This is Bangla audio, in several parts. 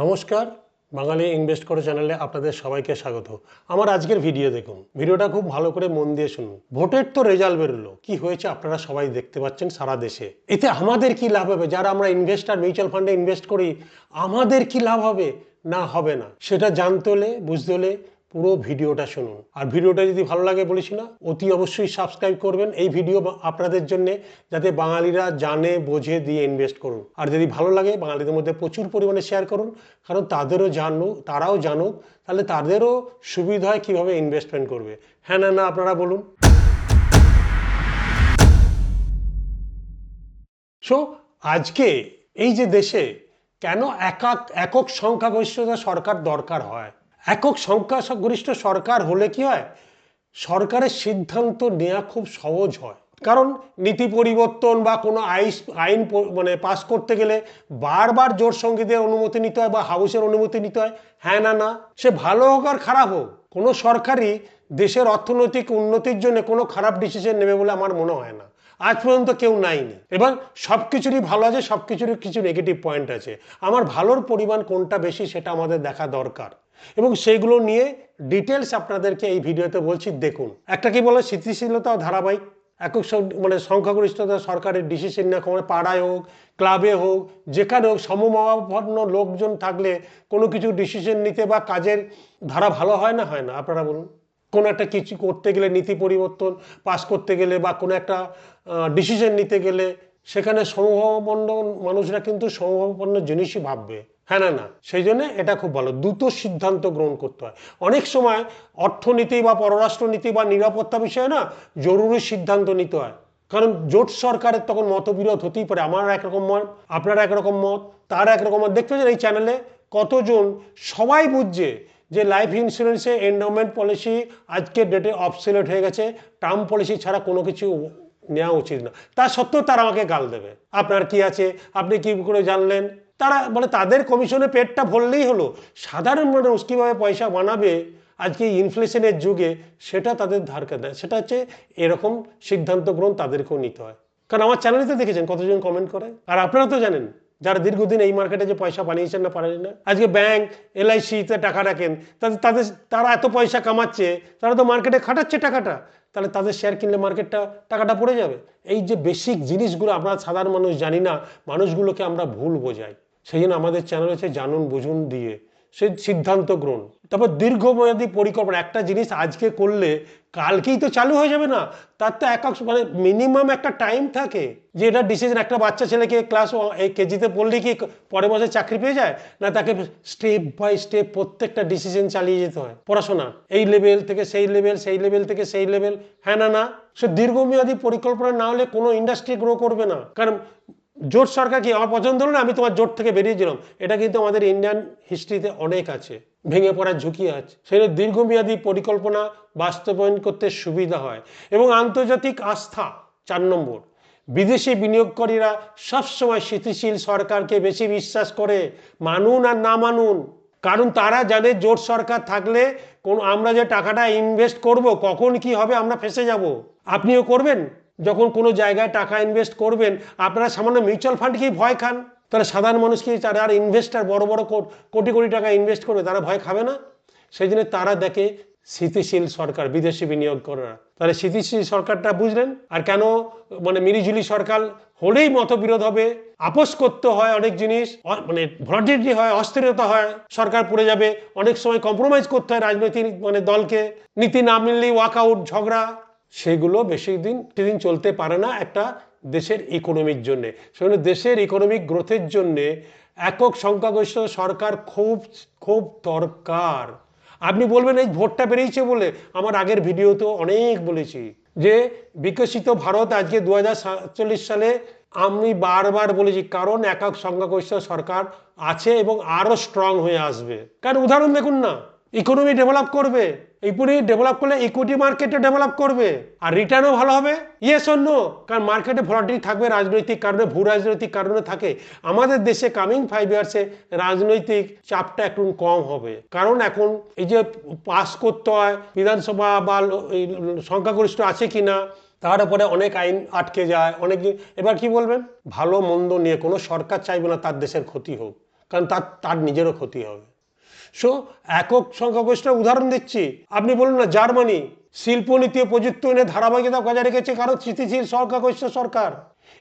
নমস্কার, বাঙালি ইনভেস্ট করে চ্যানেলে আপনাদের সবাইকে স্বাগত। আমার আজকের ভিডিও দেখুন, ভিডিওটা খুব ভালো করে মন দিয়ে শুনুন। ভোটের তো রেজাল্ট বেরোলো, কি হয়েছে আপনারা সবাই দেখতে পাচ্ছেন সারা দেশে। এতে আমাদের কি লাভ হবে? যারা আমরা ইনভেস্টার, মিউচুয়াল ফান্ডে ইনভেস্ট করি, আমাদের কি লাভ হবে না হবে না সেটা জানতে হলে, বুঝতে হলে পুরো ভিডিওটা শুনুন। আর ভিডিওটা যদি ভালো লাগে বলেছি না, অতি অবশ্যই সাবস্ক্রাইব করবেন। এই ভিডিও আপনাদের জন্য, যাতে বাঙালিরা জানে বোঝে দিয়ে ইনভেস্ট করুন। আর যদি ভালো লাগে বাঙালিদের মধ্যে প্রচুর পরিমাণে শেয়ার করুন, কারণ তারাও জানুক, তাহলে তাদেরও সুবিধা হয় কীভাবে ইনভেস্টমেন্ট করবে। হ্যাঁ না আপনারা বলুন। সো আজকে এই যে দেশে কেন একক সংখ্যাগরিষ্ঠতা সরকার দরকার হয়, একক সংখ্যাগরিষ্ঠ সরকার হলে কি হয়, সরকারের সিদ্ধান্ত নেওয়া খুব সহজ হয়। কারণ নীতি পরিবর্তন বা কোনো আইন পাস করতে গেলে বারবার জোট সংসদের অনুমতি নিতে হয় বা হাউসের অনুমতি নিতে হয়। হ্যাঁ না সে ভালো হোক আর খারাপ হোক, কোনো সরকারই দেশের অর্থনৈতিক উন্নতির জন্য কোনো খারাপ ডিসিশন নেবে বলে আমার মনে হয় না। আজ পর্যন্ত কেউ নাইনি। এবং সব কিছুরই ভালো আছে, সব কিছুরই কিছু নেগেটিভ পয়েন্ট আছে। আমার ভালোর পরিমাণ কোনটা বেশি সেটা আমাদের দেখা দরকার, এবং সেইগুলো নিয়ে ডিটেলস আপনাদেরকে এই ভিডিওতে বলছি, দেখুন। একটা কি বলে, স্থিতিশীলতা ও ধারাবাহিক। একক সংখ্যাগরিষ্ঠতা সরকারের ডিসিশন নেওয়া, পাড়ায় হোক, ক্লাবে হোক, যেখানে হোক, সমমনাপন্ন লোকজন থাকলে কোনো কিছু ডিসিশন নিতে বা কাজের ধারা ভালো হয় না আপনারা বলুন। কোনো একটা কিছু করতে গেলে, নীতি পরিবর্তন পাস করতে গেলে বা কোনো একটা ডিসিশন নিতে গেলে, সেখানে সমভাবাপন্ন মানুষরা কিন্তু সমভাবাপন্ন জিনিসই ভাববে। হ্যাঁ না সেই জন্য এটা খুব ভালো, দ্রুত সিদ্ধান্ত গ্রহণ করতে হয়। অনেক সময় অর্থনীতি বা পররাষ্ট্রনীতি বা নিরাপত্তা বিষয়ে না জরুরি সিদ্ধান্ত নিতে হয়, কারণ জোট সরকারের তখন মতবিরোধ হতেই পারে। আমার একরকম মত, আপনার একরকম মত, তার একরকম মত। দেখতে পাচ্ছেন এই চ্যানেলে কতজন সবাই বুঝছে যে লাইফ ইন্স্যুরেন্সে এন্ডাওমেন্ট পলিসি আজকের ডেটে অবসোলিউট হয়ে গেছে, টার্ম পলিসি ছাড়া কোনো কিছু নেওয়া উচিত না। তা সত্ত্বেও তারা আমাকে গাল দেবে, আপনার কি আছে, আপনি কি করে জানলেন। তারা মানে তাদের কমিশনে পেটটা ভরলেই হলো, সাধারণ মানুষ কীভাবে পয়সা বানাবে আজকে ইনফ্লেশনের যুগে সেটা তাদের ধারকে দেয়। সেটা হচ্ছে এরকম সিদ্ধান্ত গ্রহণ তাদেরকেও নিতে হয়। কারণ আমার চ্যানেলে তো দেখেছেন কতজন কমেন্ট করে, আর আপনারা তো জানেন যারা দীর্ঘদিন এই মার্কেটে যে পয়সা বানিয়েছেন না পারেন না, আজকে ব্যাংক LIC-তে টাকা রাখেন, তারা এত পয়সা কামাচ্ছে, তারা তো মার্কেটে খাটাচ্ছে টাকাটা, তাহলে তাদের শেয়ার কিনলে টাকাটা পড়ে যাবে। এই যে বেসিক জিনিসগুলো আমরা সাধারণ মানুষ জানি না, মানুষগুলোকে আমরা ভুল বোঝাই। সেই জন্য আমাদের চ্যানেল হচ্ছে জানুন বুঝুন দিয়ে সে সিদ্ধান্ত গ্রহণ। তারপর দীর্ঘমেয়াদী পরিকল্পনা। একটা জিনিস আজকে করলে কালকেই তো চালু হয়ে যাবে না, তার তো মিনিমাম একটা টাইম থাকে যে এটা ডিসিশন। একটা বাচ্চা ছেলেকে ক্লাস কেজিতে পড়লে কি পরের মাসে চাকরি পেয়ে যায় না, তাকে স্টেপ বাই স্টেপ প্রত্যেকটা ডিসিশন চালিয়ে যেতে হয়। পড়াশোনা এই লেভেল থেকে সেই লেভেল, সেই লেভেল থেকে সেই লেভেল। হ্যাঁ না সে দীর্ঘমেয়াদী পরিকল্পনা না হলে কোনো ইন্ডাস্ট্রি গ্রো করবে না। কারণ জোট সরকার কি আমার পছন্দ হলো না, আমি তোমার জোট থেকে বেরিয়ে গেলাম, এটা কিন্তু আমাদের ইন্ডিয়ান হিস্ট্রিতে অনেক আছে, ভেঙে পড়ার ঝুঁকি আছে। সেটা দীর্ঘমেয়াদী পরিকল্পনা বাস্তবায়ন করতে সুবিধা হয়। এবং আন্তর্জাতিক আস্থা 4 নম্বর। বিদেশি বিনিয়োগকারীরা সবসময় স্থিতিশীল সরকারকে বেশি বিশ্বাস করে, মানুন আর না মানুন। কারণ তারা জানে জোট সরকার থাকলে আমরা যে টাকাটা ইনভেস্ট করব, কখন কি হবে আমরা ফেঁসে যাব। আপনিও করবেন, যখন কোনো জায়গায় টাকা ইনভেস্ট করবেন, আপনারা সামান্য মিউচুয়াল ফান্ডকেই ভয় খান, তাহলে সাধারণ মানুষকে যারা আর ইনভেস্টার বড় বড় কোটি কোটি টাকা ইনভেস্ট করবে, তারা ভয় খাবে না? সেই জন্য তারা দেখে স্থিতিশীল সরকার, বিদেশি বিনিয়োগ করা। তাহলে স্থিতিশীল সরকারটা বুঝলেন। আর কেন মিলিঝুলি সরকার হলেই মতবিরোধ হবে, আপোষ করতে হয়, অনেক জিনিস ভলাটিলিটি হয়, অস্থিরতা হয়, সরকার পড়ে যাবে, অনেক সময় কম্প্রোমাইজ করতে হয় রাজনৈতিক দলকে, নীতি না মিললেই ওয়াকআউট, ঝগড়া। সেগুলো বেশি দিন চলতে পারে না একটা দেশের ইকোনমির জন্যে। সেজন্য দেশের ইকোনমিক গ্রোথের জন্যে একক সংখ্যাগরিষ্ঠ সরকার খুব খুব দরকার। আপনি বলবেন এই ভোটটা বেরিয়েছে বলে, আমার আগের ভিডিওতেও অনেক বলেছি যে বিকশিত ভারত আজকে 2047 সালে, আমি বারবার বলেছি, কারণ একক সংখ্যাগরিষ্ঠ সরকার আছে এবং আরো স্ট্রং হয়ে আসবে। কারণ উদাহরণ দেখুন না, ইকোনমি ডেভেলপ করবে, ইকোনমি ডেভেলপ করলে ইকুইটি মার্কেটে ডেভেলপ করবে, আর রিটার্নও ভালো হবে। Yes or no? কারণ মার্কেটে ভলাটিলিটি থাকবে, রাজনৈতিক কারণে, ভূ রাজনৈতিক কারণে থাকে। আমাদের দেশে কামিং 5 ইয়ার্সে রাজনৈতিক চাপটা একটু কম হবে, কারণ এখন এই যে পাস করতে হয় বিধানসভা বা সংখ্যাগরিষ্ঠ আছে কিনা, তার উপরে অনেক আইন আটকে যায়, অনেক। এবার কি বলবেন, ভালো মন্দ নিয়ে কোনো সরকার চাইবে না তার দেশের ক্ষতি হোক, কারণ তার নিজেরও ক্ষতি হবে। সো একক সংখ্যাগরিষ্ঠের উদাহরণ দিচ্ছি, আপনি বলুন না জার্মানি শিল্পনীতি ও প্রযুক্তি এনে ধারাবাহিকতা বজায় রেখেছে কারণ স্থিতিশীল সংখ্যাগরিষ্ঠ সরকার।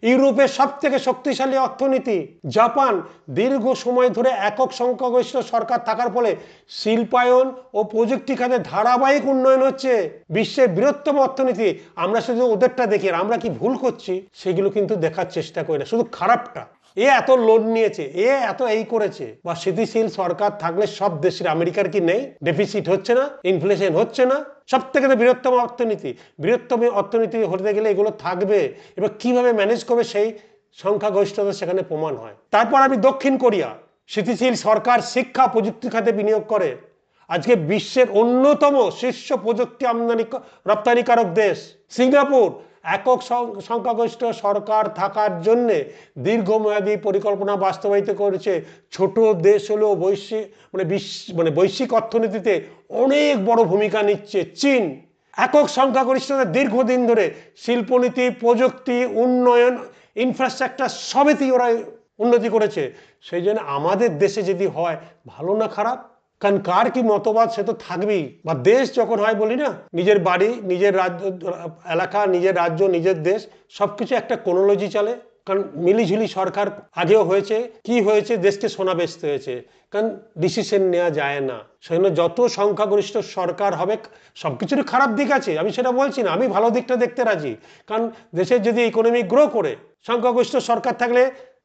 ইউরোপের সব থেকে শক্তিশালী অর্থনীতি জাপান দীর্ঘ সময় ধরে একক সংখ্যাগরিষ্ঠ সরকার থাকার ফলে শিল্পায়ন ও প্রযুক্তি খাতে ধারাবাহিক উন্নয়ন হচ্ছে। বিশ্বের বৃহত্তম অর্থনীতি। আমরা শুধু ওদেরটা দেখি, আমরা কি ভুল করছি সেগুলো কিন্তু দেখার চেষ্টা করি না, শুধু খারাপটা। এ এত লোন নিয়েছে, এ এত এই করেছে। বা স্থিতিশীল সরকার থাকলে সব দেশের, আমেরিকার কি নেই? ডেফিসিট হচ্ছে না, ইনফ্লেশন হচ্ছে না, সব থেকে বৃহত্তম অর্থনীতি। বৃহত্তম অর্থনীতি হতে গেলে এগুলো থাকবে। এবার কিভাবে ম্যানেজ করবে সেই সংখ্যাগরিষ্ঠতা সেখানে প্রমাণ হয়। তারপর আমি দক্ষিণ কোরিয়া, স্থিতিশীল সরকার শিক্ষা প্রযুক্তি খাতে বিনিয়োগ করে। আজকে বিশ্বের অন্যতম শীর্ষ প্রযুক্তি আমদানি রপ্তানিকারক দেশ। সিঙ্গাপুর একক সংখ্যাগরিষ্ঠ সরকার থাকার জন্যে দীর্ঘমেয়াদী পরিকল্পনা বাস্তবায়িত করেছে। ছোট দেশ হলেও বৈশ্বিক অর্থনীতিতে অনেক বড় ভূমিকা নিচ্ছে। চীন একক সংখ্যাগরিষ্ঠতা দীর্ঘদিন ধরে শিল্পনীতি, প্রযুক্তি, উন্নয়ন, ইনফ্রাস্ট্রাকচার সবেতেই ওরা উন্নতি করেছে। সেই জন্য আমাদের দেশে যদি হয় ভালো না খারাপ, কারণ কার কি মতবাদ সে তো থাকবেই। বা দেশ যখন হয় বলি না, নিজের বাড়ি, নিজের রাজ্য এলাকা, নিজের রাজ্য, নিজের দেশ, সবকিছু একটা কোনোলজি চলে। কারণ মিলিঝুলি সরকার আগেও হয়েছে, কি হয়েছে, দেশকে সোনা বেচতে হয়েছে, কারণ ডিসিশন নেওয়া যায় না। সেজন্য যত সংখ্যাগরিষ্ঠ সরকার হবে, সবকিছুরই খারাপ দিক আছে, আমি সেটা বলছি না, আমি ভালো দিকটা দেখতে রাজি। কারণ দেশের যদি ইকোনমি গ্রো করে, সংখ্যাগরিষ্ঠ সরকার থাকলে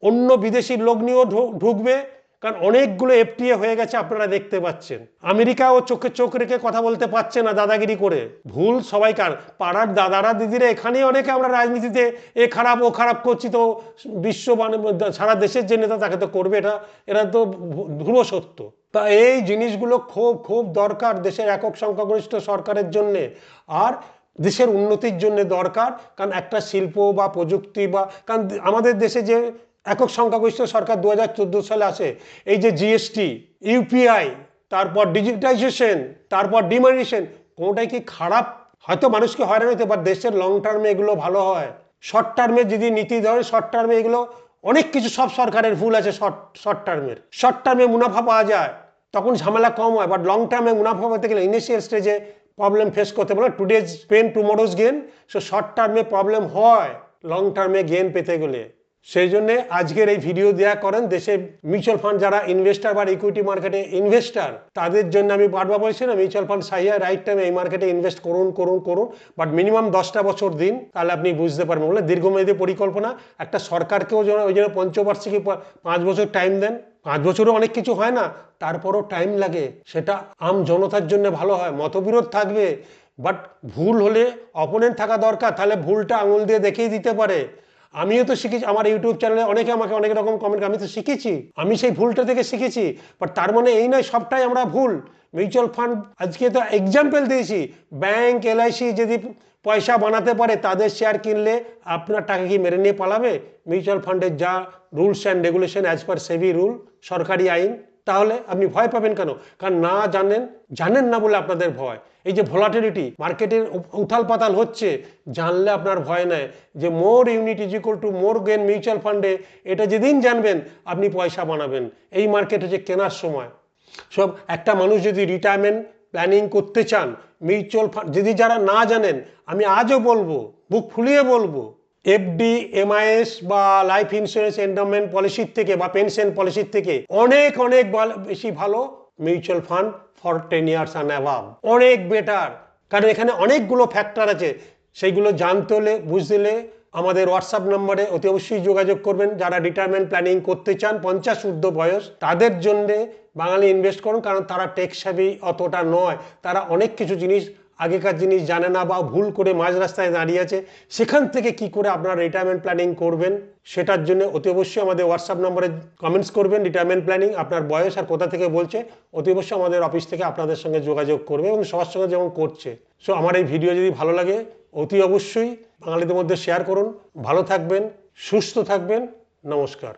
অন্য বিদেশি লোক নিয়েও ঢুকবে। কারণ অনেকগুলো এফটিএ হয়ে গেছে, আপনারা দেখতে পাচ্ছেন। আমেরিকাও চোখে চোখ রেখে কথা বলতে পারছে না দাদাগিরি করে। ভুল সবাইকার, পাড়ার দাদারা দিদিরা এখানেই অনেকে আমরা রাজনীতিতে এ খারাপ ও খারাপ করছি, তো বিশ্ব সারা দেশের যে নেতা তাকে তো করবে, এরা তো ধ্রুব সত্য। তা এই জিনিসগুলো খুব খুব দরকার দেশের একক সংখ্যাগরিষ্ঠ সরকারের জন্যে, আর দেশের উন্নতির জন্য দরকার। কারণ একটা শিল্প বা প্রযুক্তি বা, কারণ আমাদের দেশে যে একক সংখ্যাগরিষ্ঠ সরকার 2014 সালে আসে, এই যে জিএসটি, ইউপিআই, তারপর ডিজিটাইজেশন, তারপর ডিমনিশন, কোনোটাই কি খারাপ? হয়তো মানুষকে হয়রানি হতে, বাট দেশের লং টার্মে এগুলো ভালো হয়। শর্ট টার্মে যদি নীতি ধরে, শর্ট টার্মে এগুলো অনেক কিছু, সব সরকারের ভুল আছে শর্ট টার্মে মুনাফা পাওয়া যায়, তখন ঝামেলা কম হয়। বাট লং টার্মে মুনাফা পেতে গেলে ইনিশিয়াল স্টেজে প্রবলেম ফেস করতে পারে। Today's pain tomorrow's gain. So short টার্মে প্রবলেম হয় লং টার্মে গেন পেতে গেলে। সেই জন্যে আজকের এই ভিডিও দেওয়া করেন দেশে মিউচুয়াল ফান্ড যারা ইনভেস্টার বা ইকুইটি মার্কেটে ইনভেস্টার, তাদের জন্য আমি বারবার বলছি না, মিউচুয়াল ফান্ড সাহিয়া রাইট টাইমে এই মার্কেটে ইনভেস্ট করুন। বাট মিনিমাম 10টা বছর দিন, তাহলে আপনি বুঝতে পারবেন। বলে দীর্ঘমেয়াদী পরিকল্পনা, একটা সরকারকেও ওই জন্য পঞ্চবার্ষিকী 5 বছর টাইম দেন। 5 বছরও অনেক কিছু হয় না, তারপরও টাইম লাগে। সেটা আম জনতার জন্য ভালো হয়। মতবিরোধ থাকবে, বাট ভুল হলে অপোনেন্ট থাকা দরকার, তাহলে ভুলটা আঙুল দিয়ে দেখিয়ে দিতে পারে। আমিও তো শিখেছি, আমার ইউটিউব চ্যানেলে অনেকে আমাকে অনেক রকম কমেন্ট, আমি তো শিখেছি, আমি সেই ভুলটা থেকে শিখেছি। বাট তার মানে এই নয় সবটাই আমরা ভুল। মিউচুয়াল ফান্ড আজকে তো এক্সাম্পল দিয়েছি, ব্যাংক, এলআইসি যদি পয়সা বানাতে পারে, তাদের শেয়ার কিনলে আপনার টাকা কি মেরে নিয়ে পালাবে? মিউচুয়াল ফান্ডের যা rules and regulation as per SEBI rule, সরকারি আইন, তাহলে আপনি ভয় পাবেন কেন? কারণ না জানেন না বলে আপনাদের ভয়। এই যে ভলাটিলিটি, মার্কেটের উথাল পাতাল হচ্ছে, জানলে আপনার ভয় নেই যে more unit is equal to more gain mutual ফান্ডে। এটা যেদিন জানবেন আপনি পয়সা বানাবেন। এই মার্কেট হচ্ছে কেনার সময়। সব একটা মানুষ যদি রিটায়ারমেন্ট প্ল্যানিং করতে চান, মিউচুয়াল ফান্ড যদি যারা না জানেন, আমি আজও বলবো, বুক ফুলিয়ে বলবো, এফডি, এমআইএস বা লাইফ ইন্স্যুরেন্স এন্ডাওমেন্ট পলিসির থেকে বা পেনশন পলিসির থেকে অনেক অনেক বেশি ভালো mutual fund for 10 years and above, অনেক বেটার। কারণ এখানে অনেকগুলো ফ্যাক্টর আছে, সেইগুলো জানতে হলে, বুঝতে হলে আমাদের হোয়াটসঅ্যাপ নম্বরে অতি অবশ্যই যোগাযোগ করবেন। যারা রিটায়ারমেন্ট প্ল্যানিং করতে চান, 50 ঊর্ধ্ব বয়স, তাদের জন্যে বাঙালি ইনভেস্ট করুন। কারণ তারা টেক সেভি অতটা নয়, তারা অনেক কিছু জিনিস, আগেকার জিনিস জানে না বা ভুল করে মাঝ রাস্তায় দাঁড়িয়ে আছে। সেখান থেকে কি করে আপনারা রিটায়ারমেন্ট প্ল্যানিং করবেন, সেটার জন্য অতি অবশ্যই আমাদের হোয়াটসঅ্যাপ নম্বরে কমেন্টস করবেন। রিটায়ারমেন্ট প্ল্যানিং, আপনার বয়স আর কোথা থেকে বলছে, অতি অবশ্যই আমাদের অফিস থেকে আপনাদের সঙ্গে যোগাযোগ করবে, এবং সবার সঙ্গে যেমন করছে। সো আমার এই ভিডিও যদি ভালো লাগে, অতি অবশ্যই বাঙালিদের মধ্যে শেয়ার করুন। ভালো থাকবেন, সুস্থ থাকবেন, নমস্কার।